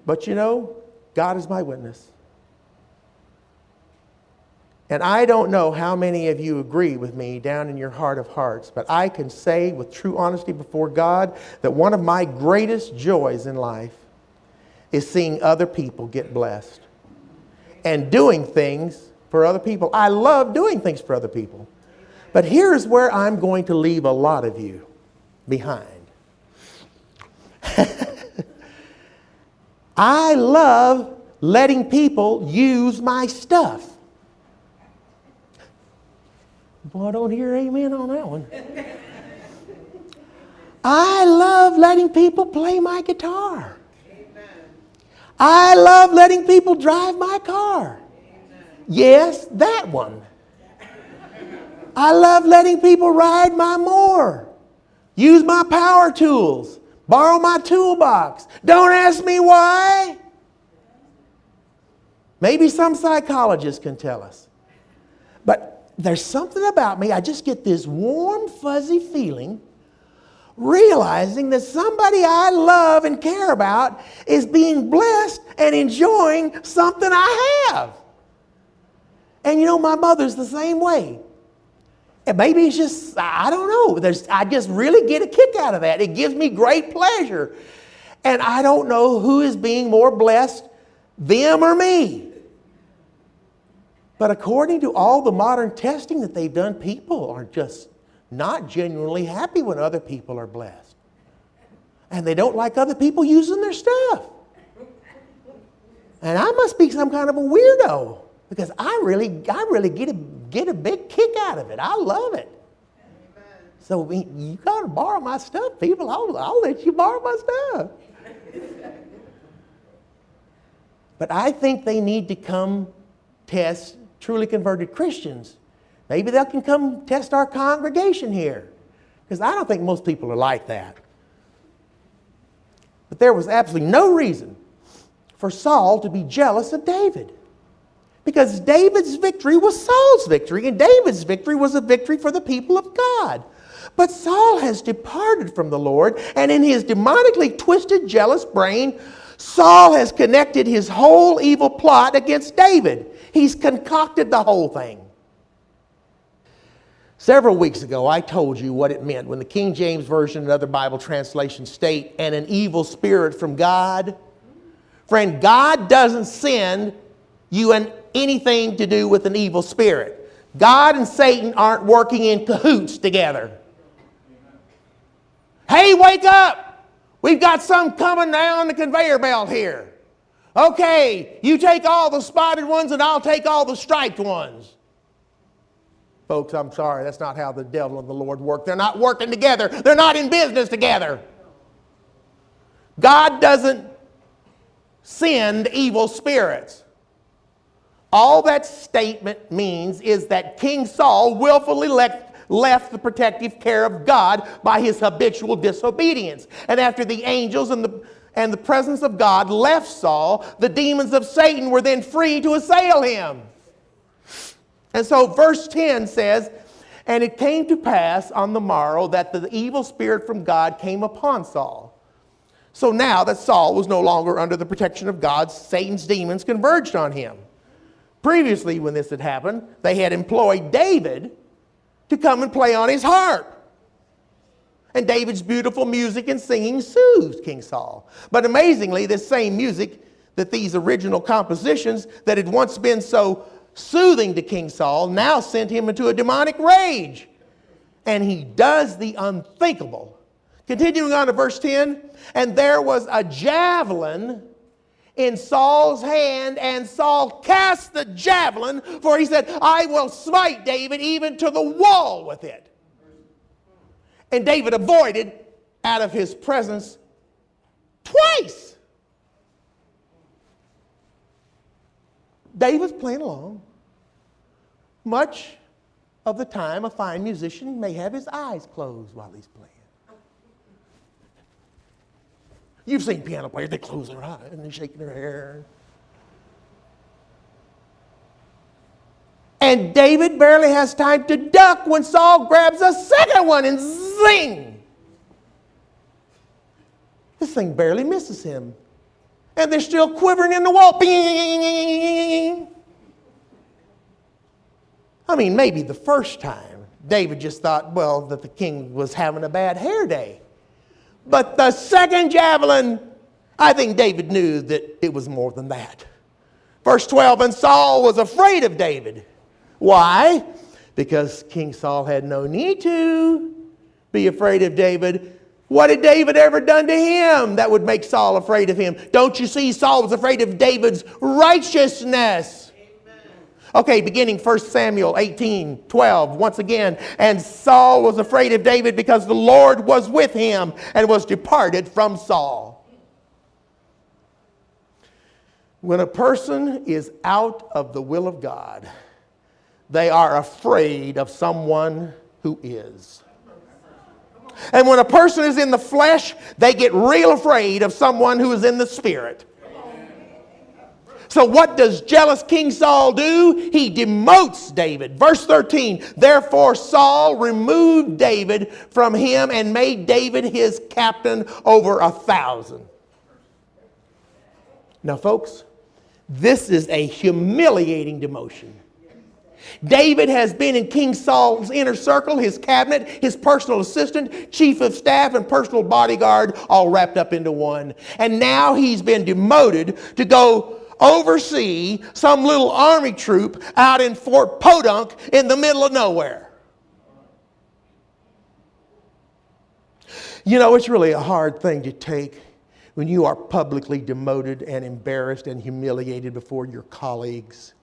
But you know, God is my witness. And I don't know how many of you agree with me down in your heart of hearts, but I can say with true honesty before God that one of my greatest joys in life is seeing other people get blessed and doing things for other people. I love doing things for other people. But here's where I'm going to leave a lot of you behind. I love letting people use my stuff. Boy, I don't hear amen on that one. I love letting people play my guitar. Amen. I love letting people drive my car. Amen. Yes, that one. I love letting people ride my mower, use my power tools, borrow my toolbox. Don't ask me why. Maybe some psychologist can tell us. But there's something about me, I just get this warm, fuzzy feeling realizing that somebody I love and care about is being blessed and enjoying something I have. And you know, my mother's the same way. And maybe it's just, I don't know. I just really get a kick out of that. It gives me great pleasure. And I don't know who is being more blessed, them or me. But according to all the modern testing that they've done, people are just not genuinely happy when other people are blessed. And they don't like other people using their stuff. And I must be some kind of a weirdo because I really get a big kick out of it. I love it. Amen. So you got to borrow my stuff, people. I'll let you borrow my stuff. But I think they need to come test truly converted Christians. Maybe they can come test our congregation here. Because I don't think most people are like that. But there was absolutely no reason for Saul to be jealous of David. Because David's victory was Saul's victory, and David's victory was a victory for the people of God. But Saul has departed from the Lord, and in his demonically twisted, jealous brain, Saul has connected his whole evil plot against David. He's concocted the whole thing. Several weeks ago, I told you what it meant when the King James Version and other Bible translations state, and an evil spirit from God. Friend, God doesn't send you anything to do with an evil spirit. God and Satan aren't working in cahoots together. Hey, wake up! We've got some coming down the conveyor belt here. Okay, you take all the spotted ones and I'll take all the striped ones. Folks, I'm sorry, that's not how the devil and the Lord work. They're not working together. They're not in business together. God doesn't send evil spirits. All that statement means is that King Saul willfully left the protective care of God by his habitual disobedience. And after the angels and the presence of God left Saul, the demons of Satan were then free to assail him. And so verse 10 says, and it came to pass on the morrow that the evil spirit from God came upon Saul. So now that Saul was no longer under the protection of God, Satan's demons converged on him. Previously, when this had happened, they had employed David to come and play on his harp. And David's beautiful music and singing soothed King Saul. But amazingly, this same music, that these original compositions that had once been so soothing to King Saul, now sent him into a demonic rage. And he does the unthinkable. Continuing on to verse 10, and there was a javelin in Saul's hand, and Saul cast the javelin, for he said, I will smite David even to the wall with it. And David avoided out of his presence twice. David's playing along. Much of the time, a fine musician may have his eyes closed while he's playing. You've seen piano players, they close their eyes and they're shaking their hair. And David barely has time to duck when Saul grabs a second one and zing! This thing barely misses him. and they're still quivering in the wall. Bing! I mean, maybe the first time, David just thought, well, that the king was having a bad hair day. But the second javelin, I think David knew that it was more than that. Verse 12, and Saul was afraid of David. Why? Because King Saul had no need to be afraid of David. What had David ever done to him that would make Saul afraid of him? Don't you see, Saul was afraid of David's righteousness. Okay, beginning 1 Samuel 18:12, once again. And Saul was afraid of David because the Lord was with him and was departed from Saul. When a person is out of the will of God, they are afraid of someone who is. And when a person is in the flesh, they get real afraid of someone who is in the spirit. So what does jealous King Saul do? He demotes David. Verse 13, therefore Saul removed David from him and made David his captain over 1,000. Now folks, this is a humiliating demotion. David has been in King Saul's inner circle, his cabinet, his personal assistant, chief of staff, and personal bodyguard, all wrapped up into one. And now he's been demoted to go oversee some little army troop out in Fort Podunk in the middle of nowhere. You know, it's really a hard thing to take when you are publicly demoted and embarrassed and humiliated before your colleagues,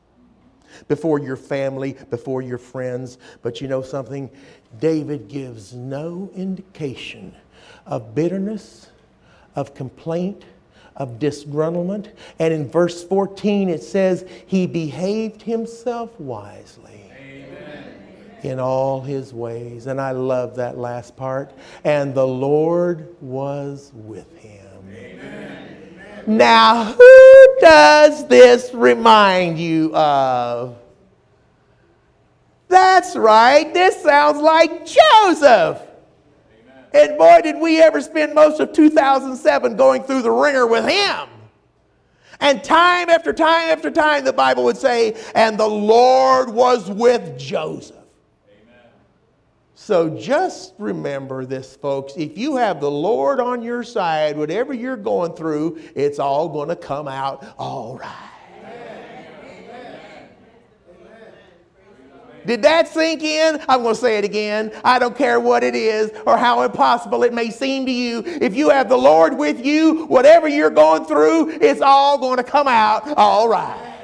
before your family, before your friends. But you know something? David gives no indication of bitterness, of complaint, of disgruntlement. And in verse 14 it says, he behaved himself wisely. Amen. In all his ways. And I love that last part. And the Lord was with him. Amen. Now, who does this remind you of? That's right. This sounds like Joseph. And boy, did we ever spend most of 2007 going through the ringer with him. And time after time after time, the Bible would say, and the Lord was with Joseph. Amen. So just remember this, folks. If you have the Lord on your side, whatever you're going through, it's all going to come out all right. Did that sink in? I'm going to say it again. I don't care what it is or how impossible it may seem to you. If you have the Lord with you, whatever you're going through, it's all going to come out all right.